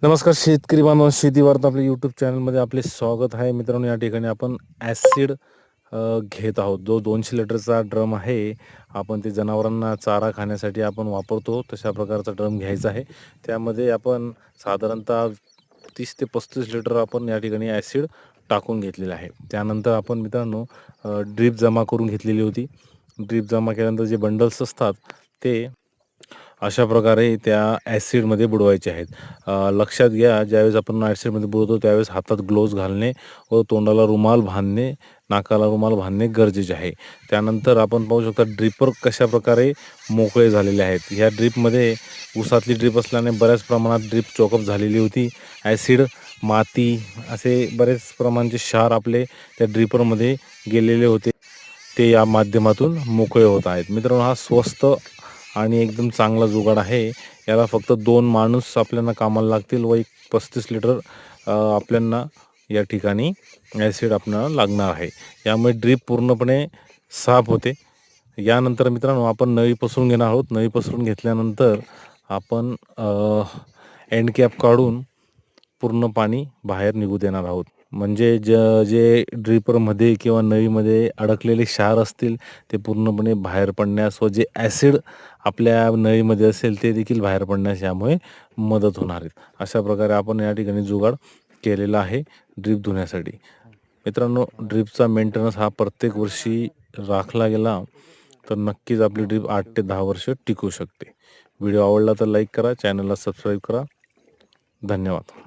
नमस्कार शेतकरी बांधव, शेती वार्ता आपल्या यूट्यूब चॅनलमध्ये आपले स्वागत आहे. मित्रांनो, या ठिकाणी आपण ॲसिड घेत आहोत. जो 200 लिटरचा ड्रम आहे, आपण ते जनावरांना चारा खाण्यासाठी आपण वापरतो तशा प्रकारचा ड्रम घ्यायचा आहे. त्यामध्ये आपण साधारणतः 30 ते 35 लिटर आपण या ठिकाणी ॲसिड टाकून घेतलेलं आहे. त्यानंतर आपण मित्रांनो ड्रीप जमा करून घेतलेली होती. ड्रीप जमा केल्यानंतर जे बंडल्स असतात ते अशा प्रकारे त्या ॲसिडमध्ये बुडवायचे आहेत. लक्षात घ्या, ज्यावेळेस आपण ॲसिडमध्ये बुडवतो त्यावेळेस हातात ग्लोव्ज घालणे व तोंडाला रुमाल बांधणे, नाकाला रुमाल बांधणे गरजेचे आहे. त्यानंतर आपण पाहू शकता ड्रिपर कशाप्रकारे मोकळे झालेले आहेत. ह्या ड्रिपमध्ये ऊसातली ड्रिप असल्याने बऱ्याच प्रमाणात ड्रिप चोकअप झालेली होती. ॲसिड, माती असे बरेच प्रमाणचे क्षार आपले त्या ड्रिपरमध्ये गेलेले होते. ते या माध्यमातून मोकळे होत आहेत. मित्रांनो, हा स्वस्त आणि एकदम चांगला जुगाड आहे. याला फक्त 2 माणूस आपल्याला कामाला लागतील व एक 35 लिटर आपल्याला या ठिकाणी ॲसिड आपल्याला लागणार आहे. यामुळे ड्रीप पूर्णपणे साफ होते. यानंतर मित्रांनो आपण नळी पसरून घेणार आहोत. नळी पसरून घेतल्यानंतर आपण एंड कॅप काढून पूर्ण पाणी बाहेर निघू देणार आहोत. म्हणजे जे ड्रिपरमध्ये किंवा नळीमध्ये अडकलेले क्षार असतील ते पूर्णपणे बाहेर पडण्यास व जे ॲसिड आपल्या नळीमध्ये असेल ते देखील बाहेर पडण्यास यामुळे मदत होणार आहे. अशा प्रकारे आपण या ठिकाणी जुगाड केलेला आहे ड्रीप धुण्यासाठी. मित्रांनो, ड्रीपचा मेंटेनन्स हा प्रत्येक वर्षी राखला गेला तर नक्कीच आपली ड्रीप 8 ते 10 वर्ष टिकू शकते. व्हिडिओ आवडला तर लाईक करा, चॅनलला सबस्क्राईब करा. धन्यवाद.